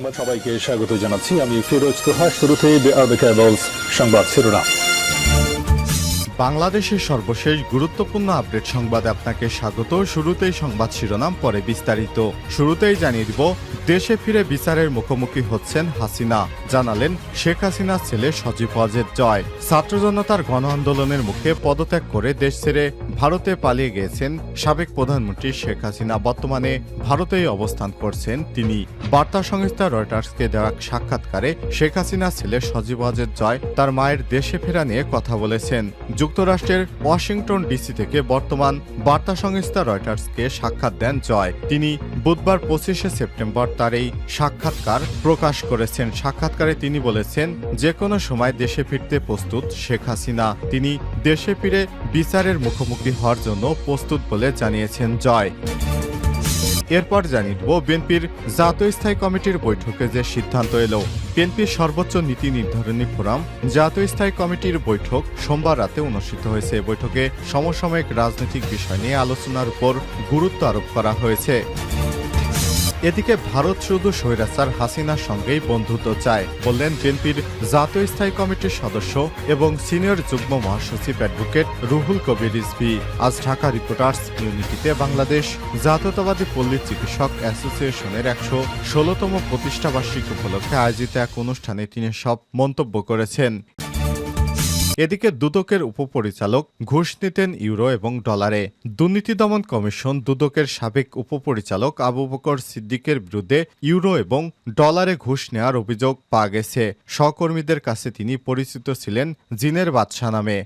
সংবাদ সবাইকে স্বাগত জানাচ্ছি। আমি ফিরোজ তোহা। শুরুতেই সংবাদ শিরোনাম। বাংলাদেশের সর্বশেষ গুরুত্বপূর্ণ আপডেট সংবাদে আপনাকে স্বাগত। শুরুতেই সংবাদ শিরোনাম, পরে বিস্তারিত। শুরুতেই জানিয়ে দিব, দেশে ফিরে বিচারের মুখোমুখি হচ্ছেন হাসিনা, জানালেন শেখ হাসিনার ছেলে সজীব ওয়াজেদ জয়। ছাত্র জনতার গণ আন্দোলনের মুখে পদত্যাগ করে দেশ ছেড়ে ভারতে পালিয়ে গিয়েছেন সাবেক প্রধানমন্ত্রী শেখ হাসিনা। বর্তমানে ভারতেই অবস্থান করছেন তিনি। বার্তা সংস্থা রয়টার্সকে দেওয়া সাক্ষাৎকারে শেখ হাসিনার ছেলে সজীব ওয়াজেদ জয় তার মায়ের দেশে ফেরা নিয়ে কথা বলেছেন। যুক্তরাষ্ট্রের ওয়াশিংটন ডিসি থেকে বর্তমান বার্তা সংস্থা রয়টার্সকে সাক্ষাৎ দেন জয়। তিনি বুধবার 25শে সেপ্টেম্বর তার এই সাক্ষাৎকার প্রকাশ করেছেন। সাক্ষাৎকারে তিনি বলেছেন, যে কোনো সময় দেশে ফিরতে প্রস্তুত শেখ হাসিনা। তিনি দেশে ফিরে বিচারের মুখোমুখি হওয়ার জন্য প্রস্তুত বলে জানিয়েছেন জয়। এরপর জানিয়ে দেব, বিএনপির জাতীয় স্থায়ী কমিটির বৈঠকে যে সিদ্ধান্ত এলো। বিএনপির সর্বোচ্চ নীতি নির্ধারণী ফোরাম জাতীয় স্থায়ী কমিটির বৈঠক সোমবার রাতে অনুষ্ঠিত হয়েছে। বৈঠকে সমসাময়িক রাজনৈতিক বিষয় নিয়ে আলোচনার উপর গুরুত্ব আরোপ করা হয়েছে। এদিকে ভারত শুধু স্বৈরাচার হাসিনার সঙ্গেই বন্ধুত্ব চায় বললেন বিএনপির জাতীয় স্থায়ী কমিটির সদস্য এবং সিনিয়র যুগ্ম মহাসচিব অ্যাডভোকেট রুহুল কবির রিজভী। আজ ঢাকা রিপোর্টার্স ইউনিটিতে বাংলাদেশ জাতীয়তাবাদী পল্লী চিকিৎসক অ্যাসোসিয়েশনের 116তম প্রতিষ্ঠাবার্ষিকী উপলক্ষে আয়োজিত এক অনুষ্ঠানে তিনি সব মন্তব্য করেছেন। এদিকে দুদকের উপপরিচালক ঘুষ নিতেন ইউরো এবং ডলারে। দুর্নীতি দমন কমিশন দুদকের সাবেক উপপরিচালক আবু বকর সিদ্দিকের বিরুদ্ধে ইউরো এবং ডলারে ঘুষ নেওয়ার অভিযোগ পাওয়া গেছে। সহকর্মীদের কাছে তিনি পরিচিত ছিলেন জিনের বাদশা নামে।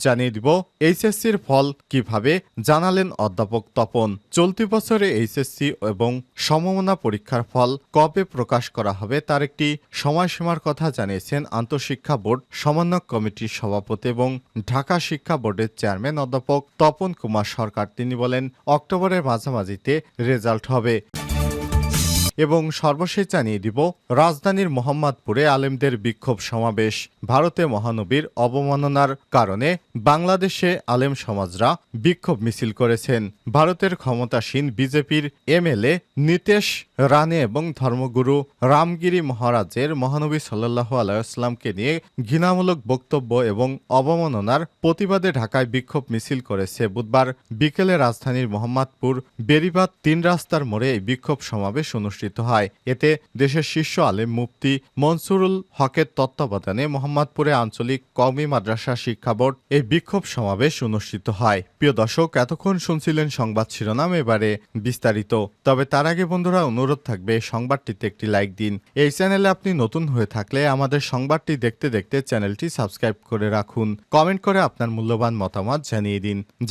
জানিয়ে দিব, এইচএসসির ফল কিভাবে, জানালেন অধ্যাপক তপন। চলতি বছরে এইচএসসি এবং সমমনা পরীক্ষার ফল কবে প্রকাশ করা হবে তার একটি সময়সীমার কথা জানিয়েছেন আন্তঃশিক্ষা বোর্ড সমন্বয় কমিটির সভাপতি এবং ঢাকা শিক্ষা বোর্ডের চেয়ারম্যান অধ্যাপক তপন কুমার সরকার। তিনি বলেন, অক্টোবরের মাঝামাঝিতে রেজাল্ট হবে। এবং সর্বশেষ জানিয়ে দিব, রাজধানীর মোহাম্মদপুরে আলেমদের বিক্ষোভ সমাবেশ। ভারতে মহানবীর অবমাননার কারণে বাংলাদেশে আলেম সমাজরা বিক্ষোভ মিছিল করেছেন। ভারতের ক্ষমতাসীন বিজেপির এমএলএ নীতেশ রানে এবং ধর্মগুরু রামগিরি মহারাজের মহানবী সাল্লাল্লাহু আলাইহি ওয়াসাল্লামকে নিয়ে ঘৃণামূলক বক্তব্য এবং অবমাননার প্রতিবাদে ঢাকায় বিক্ষোভ মিছিল করেছে। বুধবার বিকেলে রাজধানীর মোহাম্মদপুর বেরিবাদ 3 রাস্তার মোড়ে এই বিক্ষোভ সমাবেশ অনুষ্ঠিত হয়। এতে দেশের শীর্ষ আলেম মুফতি মনসুরুল হকের তত্ত্বাবধানে মোহাম্মদপুরে আঞ্চলিক কওমি মাদ্রাসা শিক্ষা বোর্ড এই বিক্ষোভ সমাবেশ অনুষ্ঠিত হয়। প্রিয় দর্শক, এতক্ষণ শুনছিলেন সংবাদ শিরোনাম, এবারে বিস্তারিত। তবে তার আগে বন্ধুরা, অনুরোধ থাকবে সংবাদটিতে একটি লাইক দিন। এই চ্যানেলে আপনি নতুন হয়ে থাকলে আমাদের সংবাদটি দেখতে দেখতে চ্যানেলটি সাবস্ক্রাইব করে রাখুন। কমেন্ট করে আপনার মূল্যবান মতামত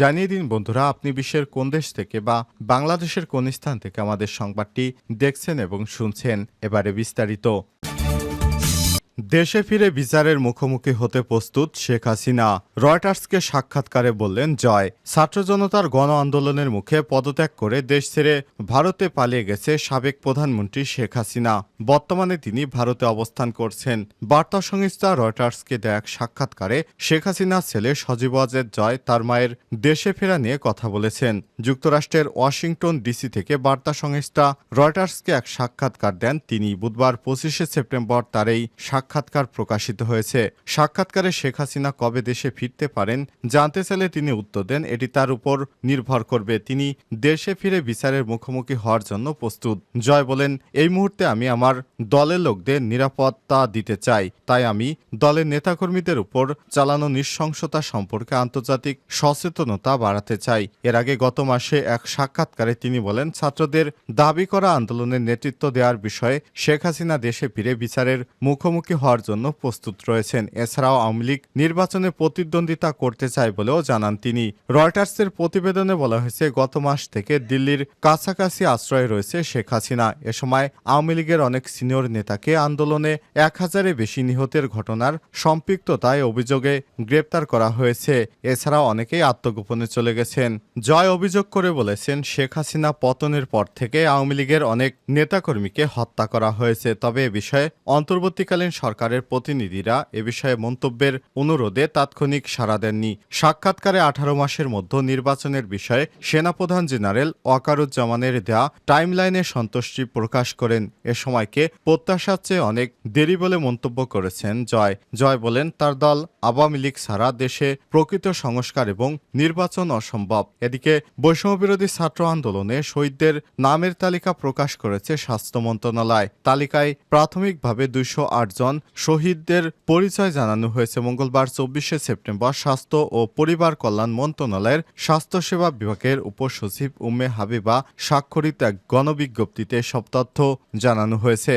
জানিয়ে দিন বন্ধুরা, আপনি বিশ্বের কোন দেশ থেকে বা বাংলাদেশের কোন স্থান থেকে আমাদের সংবাদটি দেখছেন এবং শুনছেন। এবারে বিস্তারিত। দেশে ফিরে বিচারের মুখোমুখি হতে প্রস্তুত শেখ হাসিনা, রয়টার্সকে সাক্ষাৎকারে বললেন জয়। ছাত্র জনতার গণ আন্দোলনের মুখে পদত্যাগ করে দেশ ছেড়ে ভারতে পালিয়ে গেছে সাবেক প্রধানমন্ত্রী শেখ হাসিনা। বর্তমানে তিনি ভারতে অবস্থান করছেন। বার্তা সংস্থা রয়টার্সকে দেয়া এক সাক্ষাৎকারে শেখ হাসিনার ছেলে সজীব ওয়াজেদ জয় তার মায়ের দেশে ফেরা নিয়ে কথা বলেছেন। যুক্তরাষ্ট্রের ওয়াশিংটন ডিসি থেকে বার্তা সংস্থা রয়টার্সকে এক সাক্ষাৎকার দেন তিনি। বুধবার 25শে সেপ্টেম্বর তার এই সাক্ষাৎকার প্রকাশিত হয়েছে। সাক্ষাৎকারে শেখ হাসিনা কবে দেশে ফিরতে পারেন জানতে চাইলে তিনি উত্তর দেন, এটি তার উপর নির্ভর করবে। তিনি দেশে ফিরে বিচারের মুখোমুখি হওয়ার জন্য প্রস্তুত। জয় বলেন, এই মুহূর্তে আমি আমার দলের লোকদের নিরাপত্তা দিতে চাই, তাই আমি দলের নেতাকর্মীদের উপর চালানো নৃশংসতা সম্পর্কে আন্তর্জাতিক সচেতনতা বাড়াতে চাই। এর আগে গত মাসে এক সাক্ষাৎকারে তিনি বলেন, ছাত্রদের দাবি করা আন্দোলনের নেতৃত্ব দেওয়ার বিষয়ে শেখ হাসিনা দেশে ফিরে বিচারের মুখোমুখি হওয়ার জন্য প্রস্তুত রয়েছেন। এছাড়াও আওয়ামী লীগ নির্বাচনে প্রতিদ্বন্দ্বিতা করতে চায় বলেও জানান তিনি। রয়টার্সের প্রতিবেদনে বলা হয়েছে, গত মাস থেকে দিল্লির কাছাকাছি আশ্রয়ে রয়েছে শেখ হাসিনা। এ সময় আওয়ামী লীগের অনেক সিনিয়র নেতাকে আন্দোলনে 1000-এর বেশি নিহতের ঘটনার সম্পৃক্ততায় অভিযোগে গ্রেপ্তার করা হয়েছে। এছাড়াও অনেকেই আত্মগোপনে চলে গেছেন। জয় অভিযোগ করে বলেছেন, শেখ হাসিনা পতনের পর থেকে আওয়ামী লীগের অনেক নেতাকর্মীকে হত্যা করা হয়েছে। তবে এ বিষয়ে অন্তর্বর্তীকালীন সরকারের প্রতিনিধিরা এ বিষয়ে মন্তব্যের অনুরোধে তাৎক্ষণিক সাড়া দেননি। সাক্ষাৎকারে 18 মাসের মধ্যে নির্বাচনের বিষয়ে সেনাপ্রধান জেনারেল ওয়াকারুজ্জামানের দেয়া টাইমলাইনে সন্তুষ্টি প্রকাশ করেন। এ সময়কে প্রত্যাশার চেয়ে অনেক দেরি বলে মন্তব্য করেছেন জয় বলেন তার দল আওয়ামী লীগ ছাড়া দেশে প্রকৃত সংস্কার এবং নির্বাচন অসম্ভব। এদিকে বৈষম্যবিরোধী ছাত্র আন্দোলনে শহীদদের নামের তালিকা প্রকাশ করেছে স্বাস্থ্য মন্ত্রণালয়। তালিকায় প্রাথমিকভাবে 208 জন শহীদদের পরিচয় জানানো হয়েছে। মঙ্গলবার 24শে সেপ্টেম্বর স্বাস্থ্য ও পরিবার কল্যাণ মন্ত্রণালয়ের স্বাস্থ্যসেবা বিভাগের উপসচিব উম্মে হাবিবা স্বাক্ষরিত এক গণবিজ্ঞপ্তিতে সব তথ্য জানানো হয়েছে।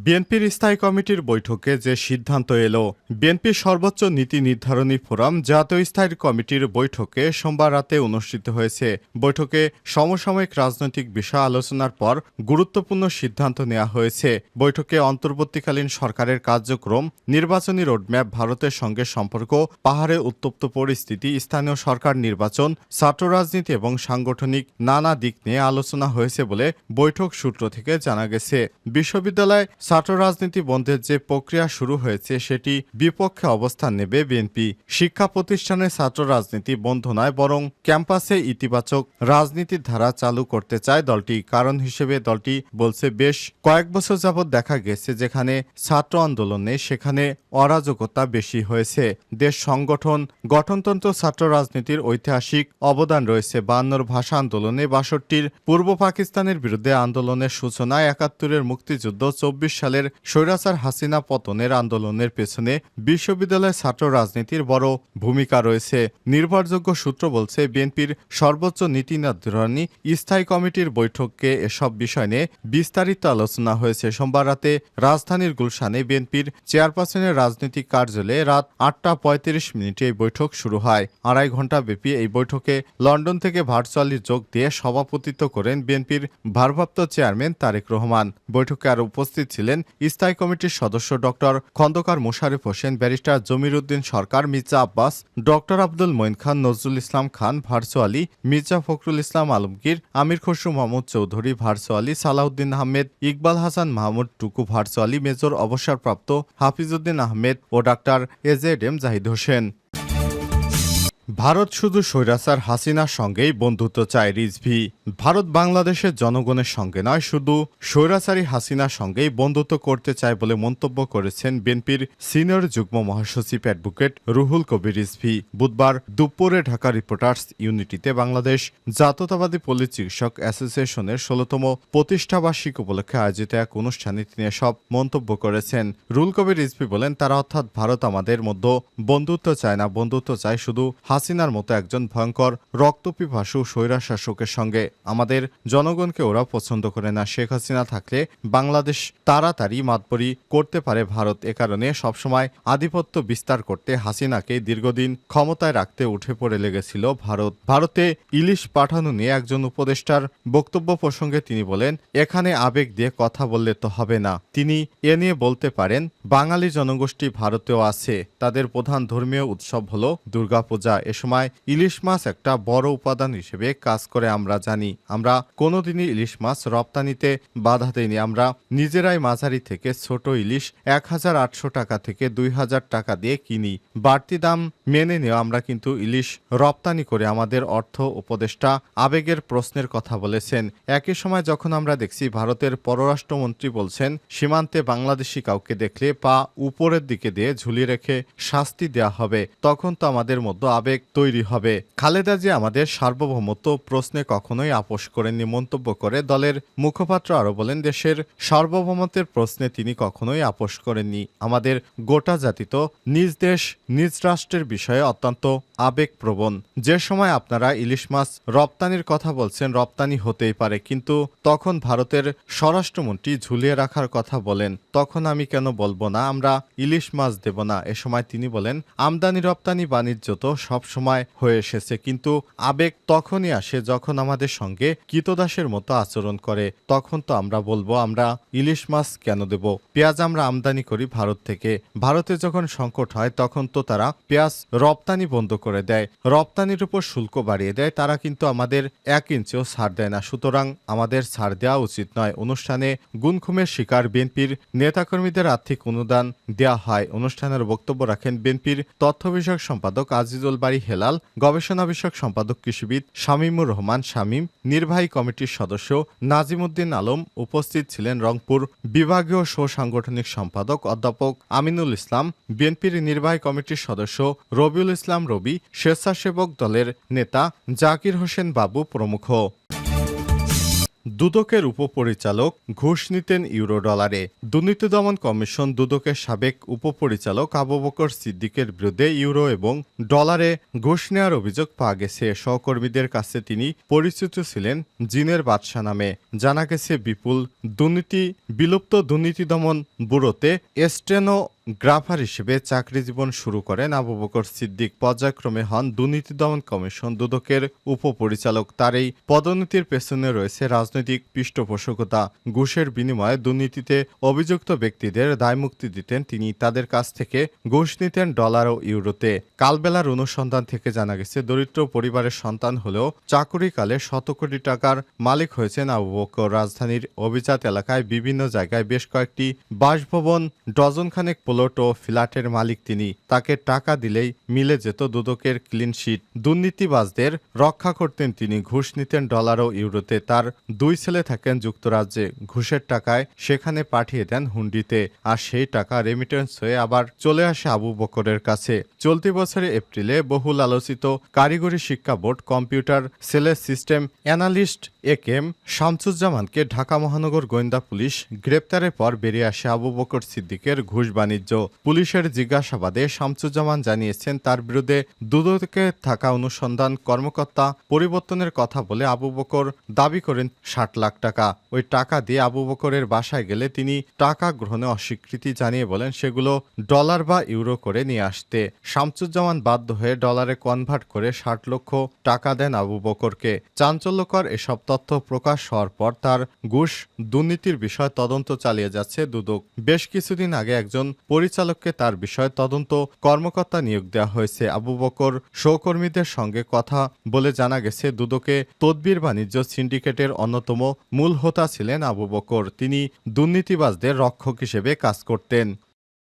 বিএনপির স্থায়ী কমিটির বৈঠকে যে সিদ্ধান্ত এলো। বিএনপির সর্বোচ্চ নীতি নির্ধারণী ফোরাম জাতীয় স্থায়ী কমিটির বৈঠকে সোমবার রাতে অনুষ্ঠিত হয়েছে। বৈঠকে সমসাময়িক রাজনৈতিক বিষয় আলোচনার পর গুরুত্বপূর্ণ সিদ্ধান্ত নেওয়া হয়েছে। বৈঠকে অন্তর্বর্তীকালীন সরকারের কার্যক্রম, নির্বাচনী রোডম্যাপ, ভারতের সঙ্গে সম্পর্ক, পাহাড়ে উত্তপ্ত পরিস্থিতি, স্থানীয় সরকার নির্বাচন, ছাত্র রাজনীতি এবং সাংগঠনিক নানা দিক নিয়ে আলোচনা হয়েছে বলে বৈঠক সূত্র থেকে জানা গেছে। বিশ্ববিদ্যালয় ছাত্র রাজনীতি বন্ধের যে প্রক্রিয়া শুরু হয়েছে সেটি বিপক্ষে অবস্থান নেবে বিএনপি। শিক্ষা প্রতিষ্ঠানে ছাত্র রাজনীতি বন্ধ নয়, বরং ক্যাম্পাসে ইতিবাচক রাজনীতির ধারা চালু করতে চায় দলটি। কারণ হিসেবে দলটি বলছে, বেশ কয়েক বছর যাবৎ দেখা গেছে যেখানে ছাত্র আন্দোলন নেই সেখানে অরাজকতা বেশি হয়েছে। দেশ সংগঠন গঠনতন্ত্র ছাত্র রাজনীতির ঐতিহাসিক অবদান রয়েছে। 52 ভাষা আন্দোলনে, 62র পূর্ব পাকিস্তানের বিরুদ্ধে আন্দোলনের সূচনা, 71-এর মুক্তিযুদ্ধ, 24 সালের স্বৈরাচার হাসিনা পতনের আন্দোলনের পেছনে বিশ্ববিদ্যালয়ের ছাত্র রাজনীতির বড় ভূমিকা রয়েছে। নির্ভরযোগ্য সূত্র বলছে, বিএনপির সর্বোচ্চ নীতি নির্ধারণী স্থায়ী কমিটির বৈঠকে এসব বিষয় নিয়ে বিস্তারিত আলোচনা হয়েছে। সোমবার রাতে রাজধানীর গুলশানে বিএনপির চেয়ারপারসনের রাজনৈতিক কার্যালয়ে রাত 8টা 35 এই বৈঠক শুরু হয়। 2.5 ঘণ্টা ব্যাপী এই বৈঠকে লন্ডন থেকে ভার্চুয়ালি যোগ দিয়ে সভাপতিত্ব করেন বিএনপির ভারপ্রাপ্ত চেয়ারম্যান তারেক রহমান। বৈঠকে আরও উপস্থিত ছিলেন স্থায়ী কমিটির সদস্য ডক্টর খন্দকার মোশাররফ হোসেন, ব্যারিস্টার জমির উদ্দিন সরকার, মির্জা আব্বাস, ডক্টর আব্দুল মঈন খান, নজরুল ইসলাম খান ভার্চুয়ালি, মির্জা ফখরুল ইসলাম আলমগীর, আমির খসরু মাহমুদ চৌধুরী ভার্চুয়ালি, সালাউদ্দিন আহমেদ, ইকবাল হাসান মাহমুদ টুকু ভার্চুয়ালি, মেজর অবসরপ্রাপ্ত হাফিজউদ্দিন আহমেদ ও ডাক্তার এজেডএম জাহিদ হোসেন। ভারত শুধু স্বৈরাচার হাসিনার সঙ্গেই বন্ধুত্ব চায় রিজভী। ভারত বাংলাদেশের জনগণের সঙ্গে নয়, শুধু স্বৈরাচারী হাসিনার সঙ্গেই বন্ধুত্ব করতে চায় বলে মন্তব্য করেছেন বিএনপির সিনিয়র যুগ্ম মহাসচিব অ্যাডভোকেট রুহুল কবির রিজভী। বুধবার দুপুরে ঢাকা রিপোর্টার্স ইউনিটিতে বাংলাদেশ জাতীয়তাবাদী পল্লী চিকিৎসক অ্যাসোসিয়েশনের 16তম প্রতিষ্ঠাবার্ষিকী উপলক্ষে আয়োজিত এক অনুষ্ঠানে তিনি এসব মন্তব্য করেছেন। রুহুল কবির রিজভী বলেন, তারা অর্থাৎ ভারত আমাদের মধ্যে বন্ধুত্ব চায় না, বন্ধুত্ব চায় শুধু হাসিনার মতো একজন ভয়ঙ্কর রক্তপিপাসু স্বৈরা শাসকের সঙ্গে। আমাদের জনগণকে ওরা পছন্দ করে না। শেখ হাসিনা থাকলে বাংলাদেশ তাড়াতাড়ি মাতবরি করতে পারে ভারত। এ কারণে সবসময় আধিপত্য বিস্তার করতে হাসিনাকে দীর্ঘদিন ক্ষমতায় রাখতে উঠে পড়ে লেগেছিল ভারত। ভারতে ইলিশ পাঠানো নিয়ে একজন উপদেষ্টার বক্তব্য প্রসঙ্গে তিনি বলেন, এখানে আবেগ দিয়ে কথা বললে তো হবে না। তিনি এ নিয়ে বলতে পারেন, বাঙালি জনগোষ্ঠী ভারতেও আছে, তাদের প্রধান ধর্মীয় উৎসব হলো দুর্গাপূজা। এ সময় ইলিশ মাছ একটা বড় উপাদান হিসেবে কাজ করে আমরা জানি। আমরা কোনোদিনই ইলিশ মাছ রপ্তানিতে বাধা দেইনি। আমরা নিজেরাই মাঝারি থেকে ছোট ইলিশ 1800 টাকা থেকে 2000 টাকা দিয়ে কিনি। বাড়তি দাম মেনে নিয়ে আমরা কিন্তু ইলিশ রপ্তানি করে। আমাদের অর্থ উপদেষ্টা আবেগের প্রশ্নের কথা বলেছেন। একই সময় যখন আমরা দেখছি ভারতের পররাষ্ট্রমন্ত্রী বলছেন, সীমান্তে বাংলাদেশি কাউকে দেখলে পা উপরের দিকে দিয়ে ঝুলিয়ে রেখে শাস্তি দেওয়া হবে, তখন তো আমাদের মধ্যে আবেগ তৈরি হবে। খালেদা জিয়া আমাদের সার্বভৌমত্ব প্রশ্নে কখনোই আপোষ করেননি মন্তব্য করে দলের মুখপাত্র আরও বলেন, দেশের সার্বভৌমত্বের প্রশ্নে তিনি কখনোই আপোষ করেননি। আমাদের গোটা জাতি তো নিজ দেশ নিজ রাষ্ট্রের বিষয়ে অত্যন্ত আবেগপ্রবণ। যে সময় আপনারা ইলিশ মাছ রপ্তানির কথা বলছেন, রপ্তানি হতেই পারে, কিন্তু তখন ভারতের স্বরাষ্ট্রমন্ত্রী ঝুলিয়ে রাখার কথা বলেন, তখন আমি কেন বলবো না আমরা ইলিশ মাছ দেব না। এ সময় তিনি বলেন, আমদানি রপ্তানি বাণিজ্য তো সব সবসময় হয়ে এসেছে, কিন্তু আবেগ তখনই আসে যখন আমাদের সঙ্গে কীতদাসের মতো আচরণ করে। তখন তো আমরা বলবো আমরা ইলিশ মাছ কেন দেব? পেঁয়াজ আমরা আমদানি করি ভারত থেকে। ভারতে যখন সংকট হয় তখন তো তারা পেঁয়াজ রপ্তানি বন্ধ করে দেয়, রপ্তানির উপর শুল্ক বাড়িয়ে দেয়। তারা কিন্তু আমাদের 1 ইঞ্চিও ছাড় দেয় না। সুতরাং আমাদের ছাড় দেওয়া উচিত নয়। অনুষ্ঠানে গুনখুমের শিকার বিএনপির নেতাকর্মীদের আর্থিক অনুদান দেওয়া হয়। অনুষ্ঠানের বক্তব্য রাখেন বিএনপির তথ্য বিষয়ক সম্পাদক আজিজুল বারী হেলাল, গবেষণা বিষয়ক সম্পাদক কৃষিবিদ শামীমুর রহমান শামীম, নির্বাহী কমিটির সদস্য নাজিমউদ্দিন আলম। উপস্থিত ছিলেন রংপুর বিভাগীয় সাংগঠনিক সম্পাদক অধ্যাপক আমিনুল ইসলাম, বিএনপির নির্বাহী কমিটির সদস্য রবিউল ইসলাম রবি, স্বেচ্ছাসেবক দলের নেতা জাকির হোসেন বাবু প্রমুখ। দুদকের উপপরিচালক ঘুষ নিতেন ইউরো ডলারে। দুর্নীতি দমন কমিশন দুদকের সাবেক উপপরিচালক আবু বকর সিদ্দিকের বিরুদ্ধে ইউরো এবং ডলারে ঘুষ নেওয়ার অভিযোগ পাওয়া গেছে। সহকর্মীদের কাছে তিনি পরিচিত ছিলেন জিনের বাদশা নামে। জানা গেছে বিলুপ্ত দুর্নীতি দমন ব্যুরোতে স্টেনোগ্রাফার হিসেবে চাকরি জীবন শুরু করেন আবু বকর সিদ্দিক। পর্যায়ক্রমে হন দুর্নীতি দমন কমিশন দুদকের উপপরিচালক। তার এই পদোন্নতির পেছনে রয়েছে রাজনৈতিক পৃষ্ঠপোষকতা। ঘুষের বিনিময়ে দুর্নীতিতে অভিযুক্ত ব্যক্তিদের দায়মুক্তি দিতেন তিনি। তাদের কাছ থেকে ঘুষ নিতেন ডলার ও ইউরোতে। কালবেলার অনুসন্ধান থেকে জানা গেছে দরিদ্র পরিবারের সন্তান হলেও চাকুরিকালে শত কোটি টাকার মালিক হয়েছেন আবু বকর। রাজধানীর অভিজাত এলাকায় বিভিন্ন জায়গায় বেশ কয়েকটি বাসভবন, ডজনখানেক প্লট ও ফ্ল্যাটের মালিক তিনি। তাকে টাকা দিলেই মিলে যেত দুদকের ক্লিনশিট। দুর্নীতিবাজদের রক্ষা করতেন তিনি। ঘুষ নিতেন ডলার ও ইউরোতে। তার 2 ছেলে থাকেন যুক্তরাজ্যে। ঘুষের টাকায় সেখানে পাঠিয়ে দেন হুন্ডিতে, আর সেই টাকা রেমিটেন্স হয়ে আবার চলে আসে আবু বকরের কাছে। চলতি বছরের এপ্রিলে বহুল আলোচিত কারিগরি শিক্ষা বোর্ড কম্পিউটার সেলের সিস্টেম অ্যানালিস্ট একেএম শামসুজ্জামানকে ঢাকা মহানগর গোয়েন্দা পুলিশ গ্রেপ্তারের পর বেরিয়ে আসে আবু বকর সিদ্দিকের ঘুষ বাণিজ্য। পুলিশের জিজ্ঞাসাবাদে শামসুজ্জামান জানিয়েছেন তার বিরুদ্ধে দুদকে থাকা অনুসন্ধান কর্মকর্তা পরিবর্তনের কথা বলে আবু বকর দাবি করেন 60 লাখ টাকা। ওই টাকা দিয়ে আবু বকরের বাসায় গেলে তিনি টাকা গ্রহণে অস্বীকৃতি জানিয়ে বলেন সেগুলো ডলার বা ইউরো করে নিয়ে আসতে। শামসুজ্জামান বাধ্য হয়ে ডলারে কনভার্ট করে 60 লক্ষ টাকা দেন আবু বকরকে। চাঞ্চল্যকর এসব তথ্য প্রকাশ হওয়ার পর তার ঘুষ দুর্নীতির বিষয়ে তদন্ত চালিয়ে যাচ্ছে দুদক। বেশ কিছুদিন আগে একজন পরিচালককে তার বিষয়ে তদন্ত কর্মকর্তা নিয়োগ দেওয়া হয়েছে। আবু বকর সহকর্মীদের সঙ্গে কথা বলে জানা গেছে দুদকে তদবির বাণিজ্য সিন্ডিকেটের অন্যতম মূল হোতা ছিলেন আবু বকর। তিনি দুর্নীতিবাজদের রক্ষক হিসেবে কাজ করতেন।